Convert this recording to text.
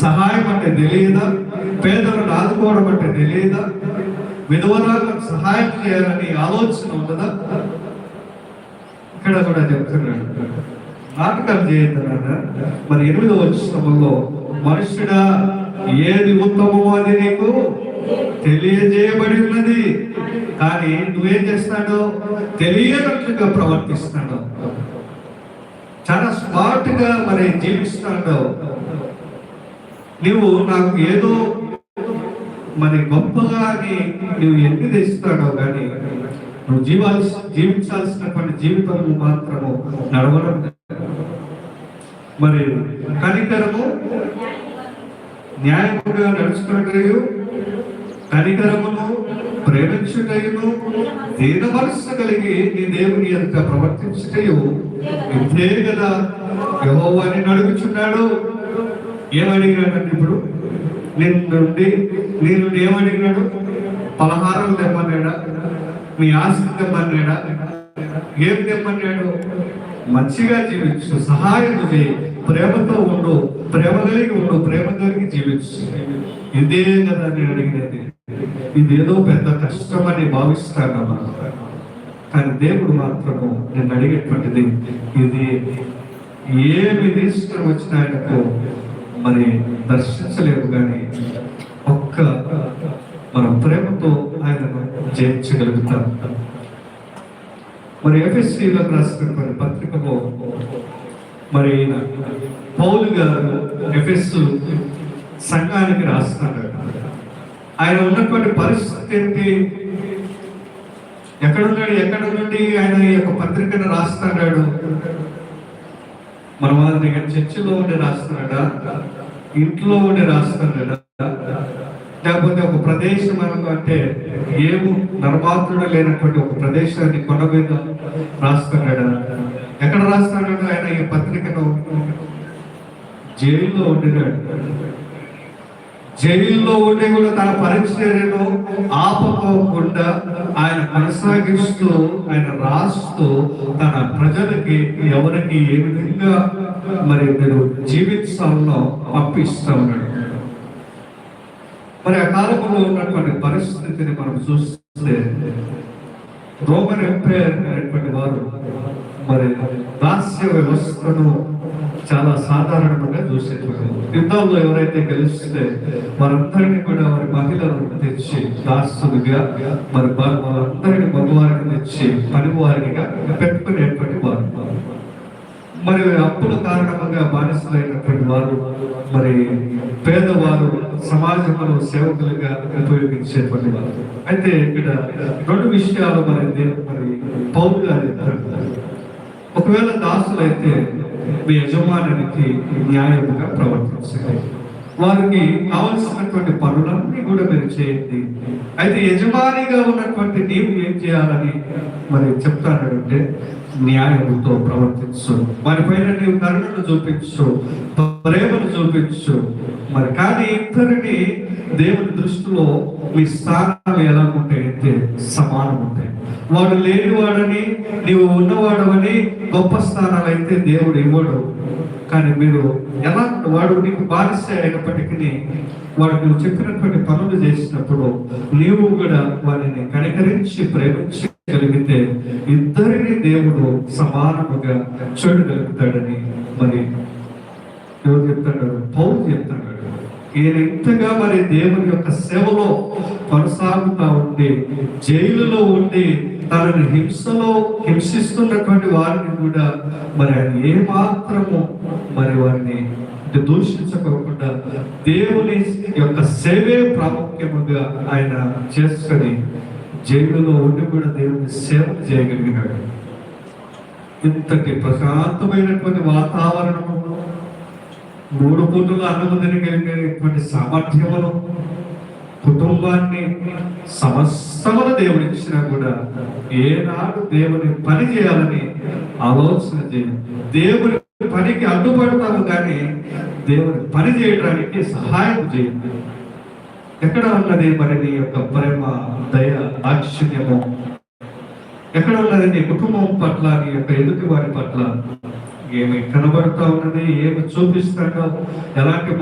సహాయం అంటే తెలియదా? పేదలను ఆదుకోవడం అంటే తెలియదా? విధవరాలకు సహాయం చేయాలని ఆలోచన ఉండదా? ఇక్కడ కూడా చెప్తున్నాడు, నాటకాలు చేయొద్దన్నాడా? మరి 8వ వచనంలో, మనుష్యుడా ఏది ఉత్తమమో అది నీకు తెలియజేయబడి ఉన్నది, కానీ నువ్వేం చేస్తాడో తెలియనట్లుగా ప్రవర్తిస్తున్నాడు. చాలా స్మార్ట్ గా మరి జీవిస్తున్నాడు. నువ్వు నాకు ఏదో మరి గొప్పగా అని నువ్వు ఎన్ని తెస్తాడో కానీ నువ్వు జీవించాల్సినటువంటి జీవితం మాత్రము నడవడం. మరి కనికరము న్యాయముగా నడుచుకున్నట్టు, కనికరమును ప్రేమించుటయును దీన మనస్సు కలిగి నీ దేవుని యొక్క ప్రవర్తించుటయు ఇంతే కదా యెహోవాని నడుగుచున్నాడు. ఏమడిగినాడండి ఇప్పుడు? నేను ఏమడిగినాడు? పలహారం తెమ్మన్నాడా? మీ ఆస్తి తెమ్మన్నాడా? ఏం తెమ్మన్నాడు? మంచిగా జీవించు, సహాయం చేయి, ప్రేమతో ఉండు, ప్రేమ కలిగి ఉండు, ప్రేమ కలిగి జీవించు. ఇదే కదా నేను అడిగినది. ఇదేదో పెద్ద కష్టమని భావిస్తాను, కానీ దేవుడు మాత్రము నేను అడిగేటువంటిది ఇది. ఏమి ఇష్టం వచ్చిన ఆయనకు మరి దర్శించలేము, కానీ ఒక్క మనం ప్రేమతో ఆయనను జయించగలుగుతాం. మరి ఎఫెసీయులకు రాసినటువంటి పత్రికలో మరి పౌలు గారు ఎఫెసు సంఘానికి రాస్తున్నాడు. ఆయన ఉన్నటువంటి పరిస్థితి ఏంటి? ఎక్కడ నుండి ఆయన ఈ యొక్క పత్రికను రాస్తున్నాడు? మన వాళ్ళ దగ్గర చర్చిలో ఉండి రాస్తున్నాడా? ఇంట్లో ఉండి రాస్తున్నాడా? లేకపోతే ఒక ప్రదేశం అంటే ఏము నరమాత్రుడు లేనటువంటి ఒక ప్రదేశాన్ని కొండ మీద రాస్తున్నాడా? ఎక్కడ రాస్తున్నాడు ఆయన ఈ పత్రికను? జైల్లో ఉండినాడు. జైల్లో ఉండి కూడా తన పరిచర్యను ఆపకోకుండా ఆయన కొనసాగిస్తూ, ఆయన రాస్తూ తన ప్రజలకి ఎవరికి ఏ విధంగా మరి మీరు జీవితాల్లో పంపిస్తూ ఉన్నాడు. మరి ఆ కాలంలో ఉన్నటువంటి పరిస్థితిని మనం చూస్తే రోమన్ ఎంపైర్ అనేటువంటి వారు మరి దాస్య వ్యవస్థను చాలా సాధారణంగా చూసేటువంటి, యుద్ధాల్లో ఎవరైతే గెలిస్తే వారందరినీ కూడా వారి మహిళలను తెచ్చి దాసులుగా మరి వారందరినీ మగవారిని తెచ్చి పనివారిగా పెట్టుకునేటువంటి వారు. మరి అప్పుల కారణంగా బానిసలైనటువంటి వారు మరి పేదవారు సమాజంలో సేవకులుగా ఉపయోగించేటువంటి వారు. అయితే ఇక్కడ 2 విషయాలు మరి పౌలు గారు చెప్తారు. ఒకవేళ దాసులైతే మీ యజమానికి న్యాయముగా ప్రవర్తించండి, వారికి కావలసినటువంటి పనులన్నీ కూడా మీరు చేయండి. అయితే యజమానిగా ఉన్నటువంటి నీవు ఏం చేయాలని మరి చెప్తానంటే, న్యాయముతో ప్రవర్తించు, వారిపైన నీవు కరుణను చూపించు, ప్రేమను చూపించు. మరి కానీ ఇద్దరిని దేవుని దృష్టిలో మీ స్థానాలు ఎలా ఉంటాయంటే సమానం ఉంటాయి. వాడు లేనివాడని నీవు ఉన్నవాడవని గొప్ప స్థానాలు అయితే దేవుడు ఇవ్వడు. కానీ మీరు ఎలా, వాడు నీకు బానిస అయినప్పటికీ వాడు నువ్వు చెప్పినటువంటి పనులు చేసినప్పుడు నీవు కూడా వారిని కనికరించి ప్రేమించగలిగితే ఇద్దరిని దేవుడు సమానముగా చూడగలుగుతాడని మరి ఎవరు చెప్తాడు? పౌలు చెప్తాడు. ఈయన ఇంతగా మరి దేవుని యొక్క సేవలో కొనసాగుతా ఉండి, జైలులో ఉండి తనని హింసిస్తున్నటువంటి వారిని కూడా మరి ఆయన ఏమాత్రము మరి వారిని దూషించుకోకుండా దేవుని యొక్క సేవే ప్రాముఖ్యముగా ఆయన చేసుకొని జైలులో ఉండి కూడా దేవుని సేవ చేయగలిగినాడు. ఇంతటి ప్రశాంతమైనటువంటి వాతావరణము, 3 పూటలు అన్నం తినగలిగేటువంటి సామర్థ్యమును, కుటుంబాన్ని, సమస్తమును దేవుడు ఇచ్చినా కూడా ఏనాడు దేవుని పని చేయాలని ఆలోచన చేయాలి. దేవుని పనికి అడ్డుపడతాము కానీ దేవుని పని చేయడానికి సహాయం చేయండి. ఎక్కడ ఉన్నది మరి నీ యొక్క ప్రేమ, దయ, దాక్షిణ్యము? ఎక్కడ ఉన్నది నీ కుటుంబం పట్ల, నీ యొక్క ఎదుటి వారి పట్ల? ఏమి కనబడుతూ ఉన్నది? ఏమి చూపిస్తాడో? ఎలాంటి